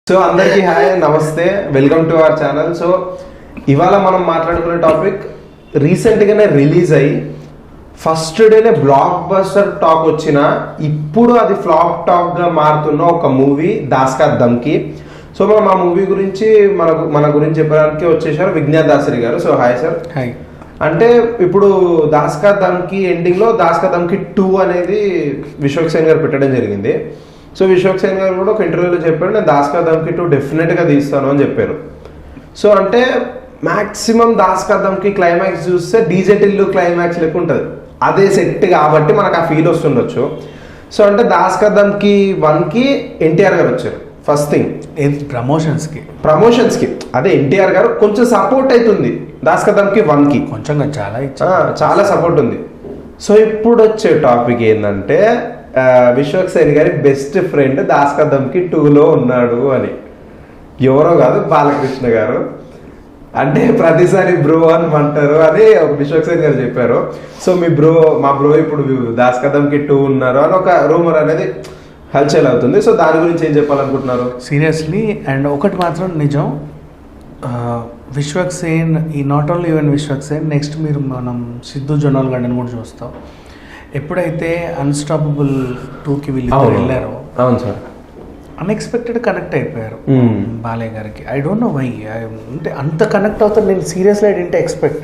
So అందరికీ hi నమస్తే, welcome to our channel. So ఇవాళ మనం మాట్లాడుకునే టాపిక్ రీసెంట్గానే రిలీజ్ అయ్యి ఫస్ట్ డేనే బ్లాక్ బస్టర్ టాక్ వచ్చిన ఇప్పుడు అది ఫ్లాప్ టాక్గా మారుతున్న ఒక మూవీ దాస్కా దమ్కి. సో మనం ఆ మూవీ గురించి మన గురించి చెప్పడానికి వచ్చేసారు విజ్ఞాన్ దాసరి గారు. So hi sir. హాయ్. అంటే ఇప్పుడు దాస్కా దమ్కి ఎండింగ్లో దాస్కా దమ్కి 2 అనేది విశ్వక్ సేన్ గారు పెట్టడం జరిగింది. సో విశ్వక్ సేన్ గారు కూడా ఒక ఇంటర్వ్యూలో చెప్పారు, నేను దాస్కా దమ్కి 2 డెఫినెట్గా తీస్తాను అని చెప్పారు. సో అంటే మ్యాక్సిమం దాస్కా దమ్కి క్లైమాక్స్ చూస్తే డీజే టిల్లు క్లైమాక్స్ లెక్క ఉంటుంది, అదే సెట్ కాబట్టి మనకు ఆ ఫీల్ వస్తుండొచ్చు. సో అంటే దాస్కా దమ్కి 1కి ఎన్టీఆర్ గారు వచ్చారు ఫస్ట్ థింగ్ ప్రమోషన్స్కి అదే ఎన్టీఆర్ గారు కొంచెం సపోర్ట్ అవుతుంది దాస్కా దమ్కి 1కి, కొంచెం చాలా సపోర్ట్ ఉంది. సో ఇప్పుడు వచ్చే టాపిక్ ఏంటంటే విశ్వక్ సేన్ గారి బెస్ట్ ఫ్రెండ్ దాస్కా దమ్కి 2లో ఉన్నాడు అని. ఎవరో కాదు, బాలకృష్ణ గారు. అంటే ప్రతిసారి బ్రో అని అంటారు అని విశ్వక్ సేన్ గారు చెప్పారు. సో మా బ్రో ఇప్పుడు దాస్కా దమ్కి 2 ఉన్నారు అని ఒక రూమర్ అనేది హల్చల్ అవుతుంది. సో దాని గురించి ఏం చెప్పాలనుకుంటున్నారు? సీరియస్లీ, అండ్ ఒకటి మాత్రం నిజం, విశ్వక్ సేన్ ఈ not only even Vishwak Sen, next మీరు మనం సిద్ధు జొన్నల్ గండని కూడా చూస్తాం. ఎప్పుడైతే అన్స్టాపబుల్ 2కి వీళ్ళు వెళ్ళారో, అవును సార్, అన్ఎక్స్పెక్టెడ్ కనెక్ట్ అయిపోయారు బాలయ్య గారికి. ఐ డోంట్ నో వై, అంటే అంత కనెక్ట్ అవుతారు నేను సీరియస్లీ ఐ డెంట్ ఎక్స్పెక్ట్.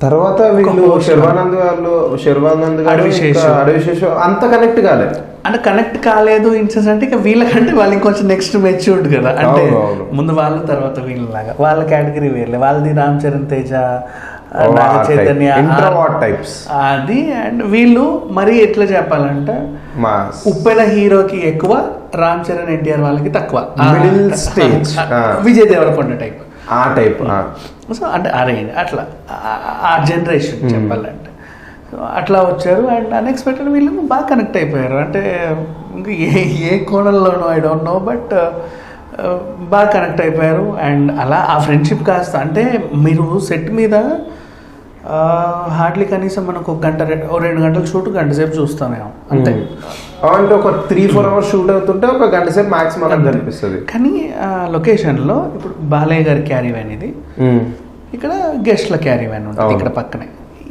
తర్వాత వీళ్ళు శర్వానంద్ గారు అడవిశేషు అంత కనెక్ట్ కాలేదు, అంటే కనెక్ట్ కాలేదు ఇన్ సెన్స్ అంటే ఇక వీళ్ళకంటే వాళ్ళు ఇంకొంచెం నెక్స్ట్ మెచ్యూర్డ్ కదా, అంటే ముందు వాళ్ళు తర్వాత వీళ్ళలాగా వాళ్ళ కేటగిరీ వేర్లే, వాళ్ళది రామ్ చరణ్ తేజ, నాగ చైతన్య టైప్స్ అది. అండ్ వీళ్ళు మరీ ఎట్లా చెప్పాలంటే ఉప్పెన హీరోకి ఎక్కువ, రామ్ చరణ్ ఎన్టీఆర్ వాళ్ళకి తక్కువ, middle stage Vijay Deverakonda type ఆ టైప్. సో అంటే ఆ రేంజ్ అట్లా ఆ జనరేషన్ చెప్పాలంటే అట్లా వచ్చారు. అండ్ అన్ఎక్స్పెక్టెడ్ వీళ్ళు బాగా కనెక్ట్ అయిపోయారు. అంటే ఇంకా ఏ కోణంలోనో ఐ డోంట్ నో, బట్ బాగా కనెక్ట్ అయిపోయారు. అండ్ అలా ఆ ఫ్రెండ్షిప్ కాస్త అంటే మీరు సెట్ మీద హార్డ్లీ కనీసం మనకు 1 గంట 2 గంటల షూట్ గంట సేపు చూస్తానేమో అంతే. అంటే ఒక 3-4 అవర్స్ షూట్ అవుతుంటే ఒక గంట సేపు మ్యాక్సిమం కనిపిస్తుంది. కానీ లొకేషన్లో ఇప్పుడు బాలయ్య గారి క్యారీ వ్యాన్ ఇది, ఇక్కడ గెస్ట్ల క్యారీ వ్యాన్ ఉంటుంది ఇక్కడ పక్కనే.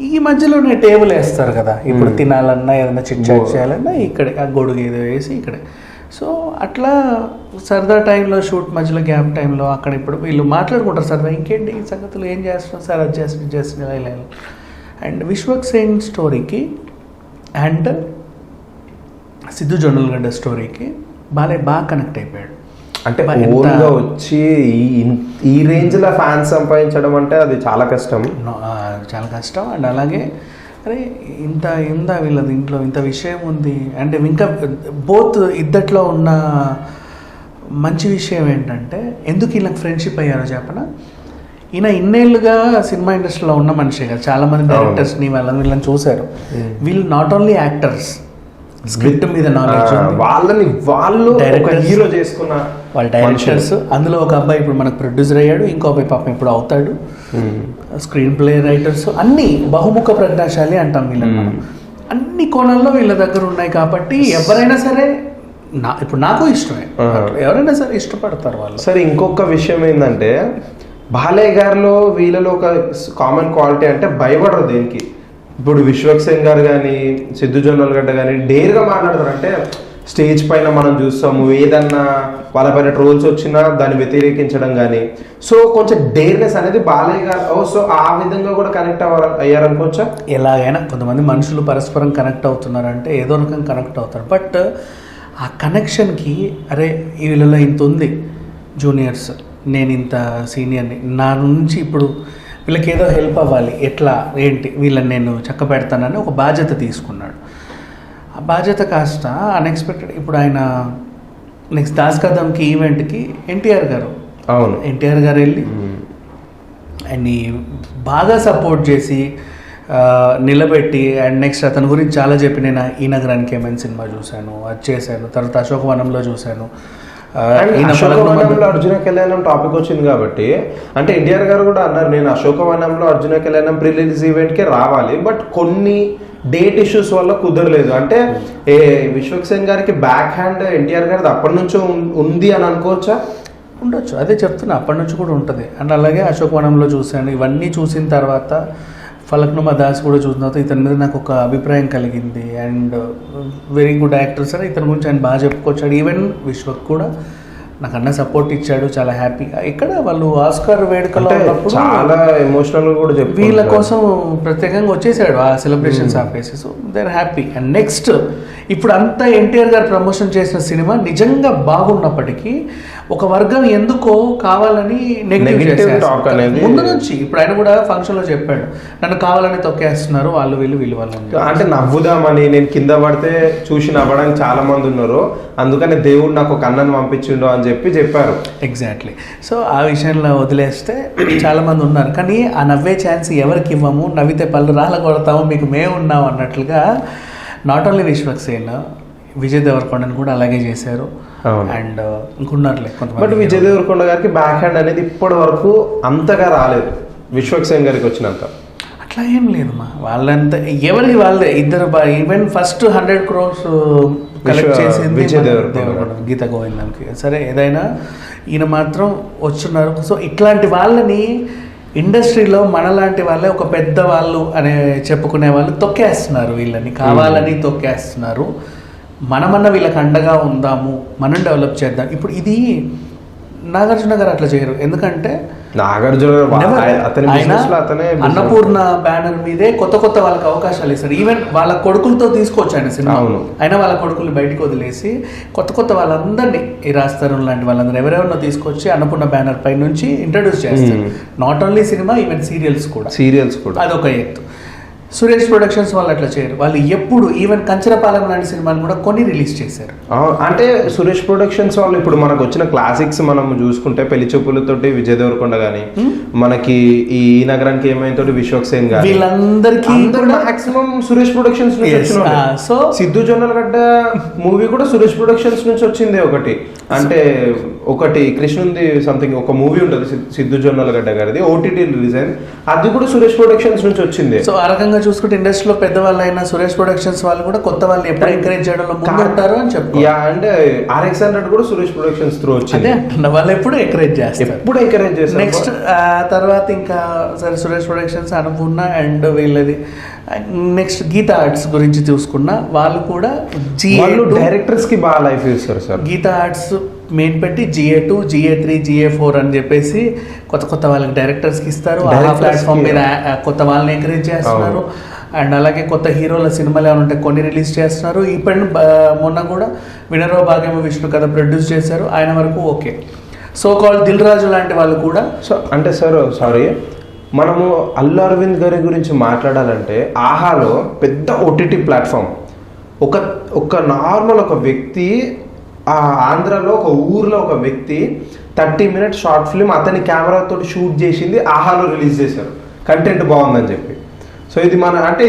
ఈ మధ్యలోనే టేబుల్ వేస్తారు కదా, ఇప్పుడు తినాలన్నా ఏదైనా చిట్ చాట్ చేయాలన్నా ఇక్కడే ఆ గొడుగు ఏదో వేసి ఇక్కడే. సో అట్లా సరదా టైంలో షూట్ మధ్యలో గ్యాప్ టైంలో అక్కడ ఇప్పుడు వీళ్ళు మాట్లాడుకుంటారు సరదా, ఇంకేంటి ఈ సంగతులు ఏం చేస్తున్నాం సార్, అది చేస్తున్నా ఇలా. అండ్ విశ్వక్ సేన్ స్టోరీకి అండ్ సిద్ధు జొన్నలగడ్డ స్టోరీకి బాగా కనెక్ట్ అయిపోయాడు. అంటే ఓన్గా వచ్చి ఈ రేంజ్లో ఫ్యాన్స్ సంపాదించడం అంటే అది చాలా కష్టం, చాలా కష్టం. అండ్ అలాగే అరే ఇంత వీళ్ళ దీంట్లో ఇంత విషయం ఉంది అంటే ఇంకా బోత్ ఇద్దట్లో ఉన్న మంచి విషయం ఏంటంటే ఎందుకు వీళ్ళకి ఫ్రెండ్షిప్ అయ్యారో చెప్పనా. ఈయన ఇన్నేళ్ళుగా సినిమా ఇండస్ట్రీలో ఉన్న మనిషే కదా, చాలామంది డైరెక్టర్స్ని వీళ్ళని చూశారు. వీళ్ళు నాట్ ఓన్లీ యాక్టర్స్, స్క్రిప్ట్ మీద నాలెడ్జ్, వాళ్ళు హీరో చేసుకున్న వాళ్ళ డైరెక్టర్స్. అందులో ఒక అబ్బాయి ఇప్పుడు మనకు ప్రొడ్యూసర్ అయ్యాడు, ఇంకో అబ్బాయి పాపం ఇప్పుడు అవుతాడు స్క్రీన్ ప్లే రైటర్స్. అన్ని బహుముఖ ప్రజ్ఞాశాలి అంటాం వీళ్ళని. అన్ని కోణాల్లో వీళ్ళ దగ్గర ఉన్నాయి కాబట్టి ఎవరైనా సరే ఇప్పుడు నాకు ఇష్టమే, ఎవరైనా సరే ఇష్టపడతారు వాళ్ళు. సరే ఇంకొక విషయం ఏంటంటే బాలయ్య గారిలో వీళ్ళలో ఒక కామన్ క్వాలిటీ అంటే భయపడరు దేనికి. ఇప్పుడు విశ్వక్ సేన్ గారు కానీ సిద్ధు జొన్నలగడ్డ కానీ డేర్గా మాట్లాడతారు. అంటే స్టేజ్ పైన మనం చూస్తాము ఏదన్నా వాళ్ళపైన ట్రోల్స్ వచ్చినా దాన్ని వ్యతిరేకించడం కానీ. సో కొంచెం డేర్నెస్ అనేది బాలయ్య గారు, సో ఆ విధంగా కూడా కనెక్ట్ అయ్యారనుకోవచ్చా? ఎలాగైనా కొంతమంది మనుషులు పరస్పరం కనెక్ట్ అవుతున్నారంటే ఏదో రకంగా కనెక్ట్ అవుతారు. బట్ ఆ కనెక్షన్కి అరే వీళ్ళలో ఇంత ఉంది జూనియర్స్, నేను ఇంత సీనియర్ని, నా నుంచి ఇప్పుడు వీళ్ళకి ఏదో హెల్ప్ అవ్వాలి, ఎట్లా ఏంటి వీళ్ళని నేను చక్క పెడతానని ఒక బాధ్యత తీసుకున్నాడు. ఆ బాధ్యత కాస్త అన్ఎక్స్పెక్టెడ్ ఇప్పుడు ఆయన నెక్స్ట్ దాస్కా దమ్కి ఈవెంట్కి ఎన్టీఆర్ గారు వెళ్ళి ఆయన్ని బాగా సపోర్ట్ చేసి నిలబెట్టి, అండ్ నెక్స్ట్ అతని గురించి చాలా చెప్పి నేను ఈ నగరానికి ఏమైనా సినిమా చూశాను, అది చేశాను, తర్వాత అశోకవనంలో చూశాను. అర్జున కళ్యాణం టాపిక్ వచ్చింది కాబట్టి అంటే ఎన్టీఆర్ గారు కూడా అన్నారు, నేను అశోకవనంలో అర్జున కళ్యాణం ప్రీ రిలీజ్ ఈవెంట్కే రావాలి, బట్ కొన్ని డేట్ ఇష్యూస్ వల్ల కుదరలేదు. అంటే విశ్వక్సేన్ గారికి బ్యాక్ హ్యాండ్ ఎన్టీఆర్ గారిది అప్పటి నుంచో ఉంది అని అనుకోవచ్చా? ఉండొచ్చు, అదే చెప్తున్నా, అప్పటి నుంచి కూడా ఉంటుంది. అండ్ అలాగే అశోక్ వనంలో చూశాను. ఇవన్నీ చూసిన తర్వాత ఫలక్నుమా దాస్ కూడా చూసిన తర్వాత ఇతని మీద నాకు ఒక అభిప్రాయం కలిగింది. And very good actor sir, ఇతని గురించి ఆయన బాగా చెప్పుకొచ్చాడు. ఈవెన్ విశ్వక్ కూడా నాకు అన్న సపోర్ట్ ఇచ్చాడు, చాలా హ్యాపీగా. ఇక్కడ వాళ్ళు ఆస్కార్ వేడుకలో ఉన్నప్పుడు చాలా ఎమోషనల్ కూడా చెప్పి వీళ్ళ కోసం ప్రత్యేకంగా వచ్చేసాడు ఆ సెలబ్రేషన్స్ ఆపేసి. So they are happy. And next ఇప్పుడు అంతా ఎన్టీఆర్ గారు ప్రమోషన్ చేసిన సినిమా నిజంగా బాగున్నప్పటికీ ఒక వర్గం ఎందుకో కావాలని నెగిటివ్ టాక్ అనేది ముందు నుంచి. ఇప్పుడు ఆయన కూడా ఫంక్షన్లో చెప్పాడు, నన్ను కావాలని తొక్కేస్తున్నారు వాళ్ళు వీళ్ళు వాళ్ళు. అంటే నవ్వుదామని నేను కింద పడితే చూసి నవ్వడానికి చాలా మంది ఉన్నారు, అందుకని దేవుడు నాకు ఒక అన్నను పంపించిండు అని చెప్పారు. ఎగ్జాక్ట్లీ. సో ఆ విషయంలో వదిలేస్తే చాలా మంది ఉన్నారు, కానీ ఆ నవ్వే ఛాన్స్ ఎవరికి ఇవ్వము, నవ్వితే పళ్ళు రాళ్ళ కొడతాము, మీకు మేము ఉన్నాం అన్నట్లుగా. నాట్ ఓన్లీ విశ్వక్సేన్, విజయ్ దేవరకొండని కూడా అలాగే చేశారు. అండ్ ఇంకున్నారులే కొంతమంది. బట్ విజయ్ దేవరకొండ గారికి బ్యాక్ హ్యాండ్ అనేది ఇప్పటి వరకు అంతగా రాలేదు విశ్వక్సేన్ గారికి వచ్చినంత. అట్లా ఏం లేదు మా వాళ్ళంతా ఎవరికి వాళ్ళే ఇద్దరు. ఈవెన్ ఫస్ట్ 100 crores కలెక్ట్ చేసింది విజయ్ దేవరకొండ, గీత గోవిందంకి. సరే ఏదైనా ఈయన మాత్రం వచ్చున్నారు. సో ఇట్లాంటి వాళ్ళని ఇండస్ట్రీలో మనలాంటి వాళ్ళే ఒక పెద్ద వాళ్ళు అనే చెప్పుకునే వాళ్ళు తొక్కేస్తున్నారు, వీళ్ళని కావాలని తొక్కేస్తున్నారు. మనమన్నా వీళ్ళకి అండగా ఉందాము, మనం డెవలప్ చేద్దాం. ఇప్పుడు ఇది నాగార్జున గారు అట్లా చేయరు, ఎందుకంటే నాగార్జున అన్నపూర్ణ బ్యానర్ మీదే కొత్త కొత్త వాళ్ళకి అవకాశాలు ఇస్తారు. ఈవెన్ వాళ్ళ కొడుకులతో తీసుకోవచ్చు ఆయన సినిమా, అయినా వాళ్ళ కొడుకుల్ని బయటకు వదిలేసి కొత్త కొత్త వాళ్ళందరినీ, ఈ రాస్తారు లాంటి వాళ్ళందరూ ఎవరెవరినో తీసుకొచ్చి అన్నపూర్ణ బ్యానర్ పై నుంచి ఇంట్రడ్యూస్ చేస్తారు. Not only cinema, even serials కూడా అదొక ఎత్తు. సురేష్ ప్రొడక్షన్స్ వాళ్ళు అట్లా చేయరు. వాళ్ళు ఎప్పుడు ఈవెన్ కంచరపాలెం లాంటి సినిమాలు కూడా కొన్ని రిలీజ్ చేశారు. అంటే సురేష్ ప్రొడక్షన్స్ వాళ్ళు ఇప్పుడు మనకు వచ్చిన క్లాసిక్స్ మనం చూసుకుంటే పెళ్లి చూపులతోటి విజయ్ దేవరకొండ గానీ, మనకి ఈ నగరానికి ఏమైంది విశ్వక్సేన్ గానీ, వీళ్ళందరికీ మాక్సిమం సురేష్ ప్రొడక్షన్స్ నుంచి. సో సిద్ధు జొన్నలగడ్డ మూవీ కూడా సురేష్ ప్రొడక్షన్స్ నుంచి వచ్చింది. ఒకటి కృష్ణుంది సంథింగ్ ఒక మూవీ ఉంటుంది సిద్ధు జొన్నలగడ్డ గారిది, ఓటీటీ రిలీజ్ అయింది, అది కూడా సురేష్ ప్రొడక్షన్స్ నుంచి వచ్చింది. సో ఆ రకంగా చూసుకుంటే ఇండస్ట్రీలో పెద్దవాళ్ళు అయినా సురేష్ ప్రొడక్షన్స్ వాళ్ళు కూడా కొత్త వాళ్ళు ఎప్పుడు ఎంకరేజ్ చేయడంలో ముందు ఉంటారు అని చెప్పి. అంటే RX100 కూడా సురేష్ ప్రొడక్షన్స్ త్రూ వచ్చింది. వాళ్ళు ఎప్పుడు ఎంకరేజ్ చేస్తారు. నెక్స్ట్ తర్వాత ఇంకా సరే సురేష్ ప్రొడక్షన్స్, అన్నపూర్ణ అండ్ వీళ్ళది. నెక్స్ట్ గీతా ఆర్ట్స్ గురించి చూసుకున్నా వాళ్ళు కూడా డైరెక్టర్స్ కి బాగా లైఫ్ ఇస్తారు సార్. గీతా ఆర్ట్స్ మెయిన్ పెట్టి GA2, GA3, GA4 అని చెప్పేసి కొత్త కొత్త వాళ్ళకి డైరెక్టర్స్కి ఇస్తారు. ఆ ప్లాట్ఫామ్ మీద కొత్త వాళ్ళని ఎంకరేజ్ చేస్తున్నారు. అండ్ అలాగే కొత్త హీరోల సినిమాలు ఏమైనా ఉంటే కొన్ని రిలీజ్ చేస్తున్నారు. ఇప్పుడు మొన్న కూడా వినరో భాగ్యమ విష్ణు కథ ప్రొడ్యూస్ చేశారు, ఆయన వరకు okay. So called Dil Raju లాంటి వాళ్ళు కూడా. సో అంటే సార్ సారీ, మనము అల్లు అరవింద్ గారి గురించి మాట్లాడాలంటే ఆహాలో పెద్ద OTT ప్లాట్ఫామ్. ఒక నార్మల్ ఒక వ్యక్తి ఆంధ్రాలో ఒక ఊర్లో ఒక వ్యక్తి 30 minutes షార్ట్ ఫిల్మ్ అతని కెమెరాతో షూట్ చేసింది ఆహాలో రిలీజ్ చేశారు, కంటెంట్ బాగుందని చెప్పి. సో ఇది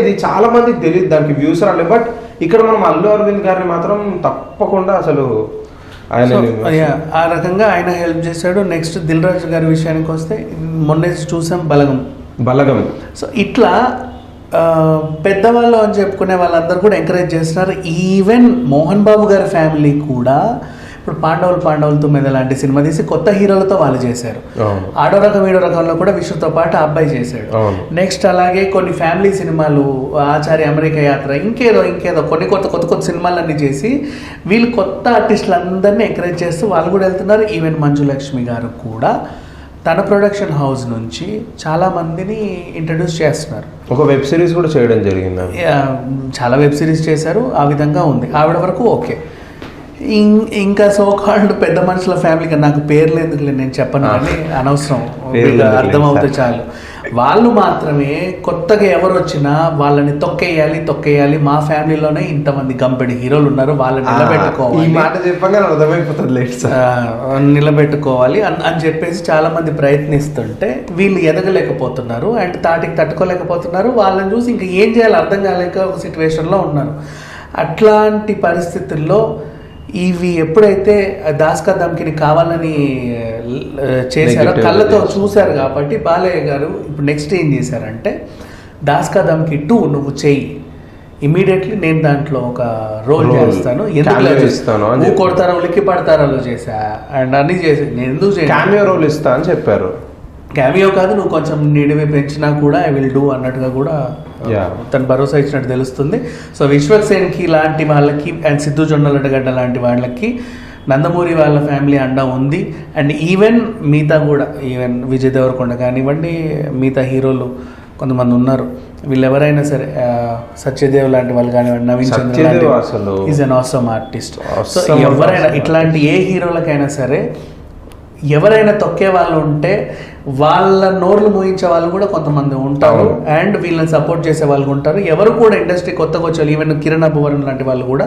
ఇది చాలా మందికి తెలియదు, దానికి వ్యూస్ రాలేదు. బట్ ఇక్కడ మనం అల్లు అరవింద్ గారిని మాత్రం తప్పకుండా అసలు ఆ రకంగా ఆయన హెల్ప్ చేశాడు. నెక్స్ట్ దిల్ రాజు గారి విషయానికి వస్తే మొన్న చూసాం బలగం. సో ఇట్లా పెద్దవాళ్ళు అని చెప్పుకునే వాళ్ళందరూ కూడా ఎంకరేజ్ చేస్తున్నారు. ఈవెన్ మోహన్ బాబు గారి ఫ్యామిలీ కూడా ఇప్పుడు పాండవులతో మీద లాంటి సినిమా తీసి కొత్త హీరోలతో వాళ్ళు చేశారు. ఆడో రకం ఈడో రకంలో కూడా విష్ణుతో పాటు అబ్బాయి చేశాడు. నెక్స్ట్ అలాగే కొన్ని ఫ్యామిలీ సినిమాలు, ఆచార్య అమెరికా యాత్ర, ఇంకేదో కొన్ని కొత్త సినిమాలన్నీ చేసి వీళ్ళు కొత్త ఆర్టిస్టులందరినీ ఎంకరేజ్ చేస్తూ వాళ్ళు కూడా వెళ్తున్నారు. ఈవెన్ మంజులక్ష్మి గారు కూడా తన ప్రొడక్షన్ హౌస్ నుంచి చాలా మందిని ఇంట్రడ్యూస్ చేస్తున్నారు. ఒక వెబ్ సిరీస్ కూడా చేయడం జరిగింది, చాలా వెబ్ సిరీస్ చేశారు. ఆ విధంగా ఉంది, ఆవిడ వరకు ఓకే. ఇంకా సో కాల్డ్ పెద్ద మనుషుల ఫ్యామిలీగా నాకు పేర్లు ఎందుకు నేను చెప్పను అని అనవసరం, అర్థమవుతుంది చాలు. వాళ్ళు మాత్రమే కొత్తగా ఎవరు వచ్చినా వాళ్ళని తొక్కేయాలి. మా ఫ్యామిలీలోనే ఇంతమంది గంపెడి హీరోలు ఉన్నారు, వాళ్ళని నిలబెట్టుకోవాలి అని చెప్పేసి చాలా మంది ప్రయత్నిస్తుంటే వీళ్ళు ఎదగలేకపోతున్నారు అండ్ తాటికి తట్టుకోలేకపోతున్నారు. వాళ్ళని చూసి ఇంకా ఏం చేయాలో అర్థం కాలేక ఒక సిచ్యువేషన్లో ఉన్నారు. అట్లాంటి పరిస్థితుల్లో ఇవి ఎప్పుడైతే దాస్ కా ధమ్కీని కావాలని చేశారో, కళ్ళతో చూశారు కాబట్టి బాలయ్య గారు ఇప్పుడు నెక్స్ట్ ఏం చేశారంటే దాస్ కా ధమ్కీ 2 నువ్వు చెయ్యి, ఇమీడియట్లీ నేను దాంట్లో ఒక రోల్ Role. చేస్తాను, ఎందుకు Cameo లేదు? ఇస్తాను అని నువ్వు చెప్పి. కొడతారో ఉలిక్కి పడతారాలో చేసా అండ్ అన్నీ చేసి నేను ఎందుకు చేయను? క్యామియో రోల్ ఇస్తా అని చెప్పారు. క్యామియో కాదు, నువ్వు కొంచెం నీడివి పెంచినా కూడా ఐ విల్ డూ అన్నట్టుగా కూడా Yeah. తను భరోసా ఇచ్చినట్టు తెలుస్తుంది. సో విశ్వక్సేన్కి లాంటి వాళ్ళకి అండ్ సిద్ధు జొన్నలడ్డగడ్డ లాంటి వాళ్ళకి నందమూరి వాళ్ళ ఫ్యామిలీ అండ ఉంది. అండ్ ఈవెన్ మిగతా కూడా ఈవెన్ విజయ్ దేవరకొండ కానివ్వండి, మిగతా హీరోలు కొంతమంది ఉన్నారు, వీళ్ళు ఎవరైనా సరే సత్యదేవ్ లాంటి వాళ్ళు కానివ్వండి, నవీన్ చంద్ర సత్యదేవ్ అసలు is an awesome artist. So Awesome ఎవరైనా artist. ఇట్లాంటి ఏ హీరోలకైనా సరే ఎవరైనా తొక్కే వాళ్ళు ఉంటే వాళ్ళ నోర్లు మోయించే వాళ్ళు కూడా కొంతమంది ఉంటారు, అవును. అండ్ వీళ్ళని సపోర్ట్ చేసే వాళ్ళు ఉంటారు. ఎవరు కూడా ఇండస్ట్రీ కొత్తగా వచ్చారు, ఈవెన్ కిరణ్ అబ్బవరం లాంటి వాళ్ళు కూడా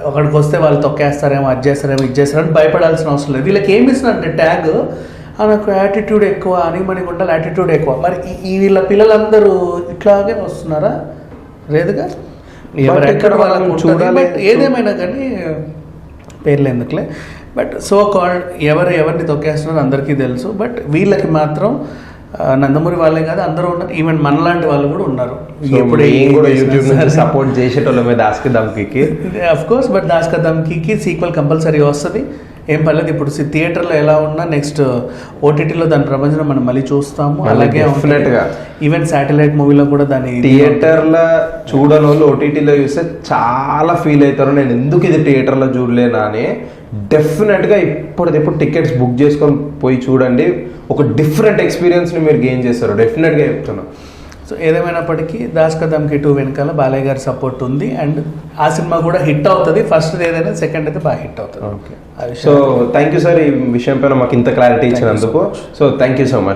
అక్కడికి వస్తే వాళ్ళు తొక్కేస్తారేమో, అది చేస్తారేమో, ఇది చేస్తారని భయపడాల్సిన అవసరం లేదు. వీళ్ళకి ఏమి ఇస్తున్నారంటే ట్యాగ్ నాకు యాటిట్యూడ్ ఎక్కువ, అనిమణి గుండాలి యాటిట్యూడ్ ఎక్కువ. మరి ఈ వీళ్ళ పిల్లలందరూ ఇట్లాగే వస్తున్నారా? లేదుగా, ఎవరు ఎక్కడ వాళ్ళకు చూడాలి. బట్ ఏదేమైనా కానీ పేర్లు ఎందుకులే, బట్ సో కాల్డ్ ఎవరిని తొక్కేస్తున్నారో అందరికీ తెలుసు. బట్ వీళ్ళకి మాత్రం నందమూరి వాళ్ళే కాదు అందరూ ఉన్నారు, ఈవెన్ మనలాంటి వాళ్ళు కూడా ఉన్నారు. ఇప్పుడు కూడా యూట్యూబ్ నుంచి సపోర్ట్ చేసేటోళ్ళమే దాస్కి దమ్కి. అఫ్ కోర్స్, బట్ దాస్కా దమ్కి సీక్వెల్ కంపల్సరీ వస్తుంది, ఏం పర్లేదు. ఇప్పుడు థియేటర్లో ఎలా ఉన్నా నెక్స్ట్ ఓటీటీలో దాని ప్రపంచం మనం మళ్ళీ చూస్తాము. అలాగే డెఫినెట్గా ఈవెన్ శాటిలైట్ మూవీలో కూడా దాని థియేటర్లో చూడని వాళ్ళు ఓటీటీలో చూస్తే చాలా ఫీల్ అవుతారు, నేను ఎందుకు ఇది థియేటర్లో చూడలేనా అని. డెఫినెట్గా ఇప్పటికిప్పుడు టికెట్స్ బుక్ చేసుకొని పోయి చూడండి, ఒక డిఫరెంట్ ఎక్స్పీరియన్స్ని మీరు గెయిన్ చేస్తారు, డెఫినెట్గా చెప్తున్నా. సో ఏదేమైనప్పటికీ దాస్కా దమ్కి 2 వెనకాల బాలయ్య గారి సపోర్ట్ ఉంది, అండ్ ఆ సినిమా కూడా హిట్ అవుతుంది. ఫస్ట్ ఏదైనా సెకండ్ అయితే బాగా హిట్ అవుతుంది. Okay, so thank you sir ఈ విషయం పైన మాకు ఇంత క్లారిటీ ఇచ్చినందుకు. So thank you so much.